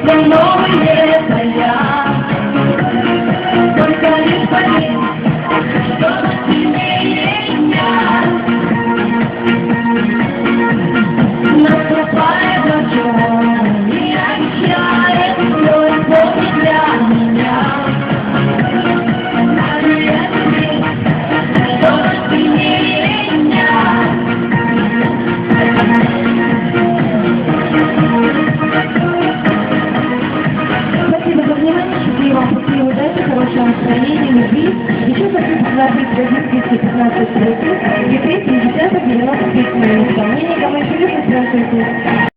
но новые края. Только лишь поверь, что сильнее меня. Наступает ночью и обещает вновь помнить для меня. Даже если что сильнее меня. Спасибо за внимание, счастливо вам пути, удачи, хорошего настроения, любви. Еще хочу предложить один 215 и 3, 10, 90, 30 минут. Исполнение, кому еще любит, здравствуйте.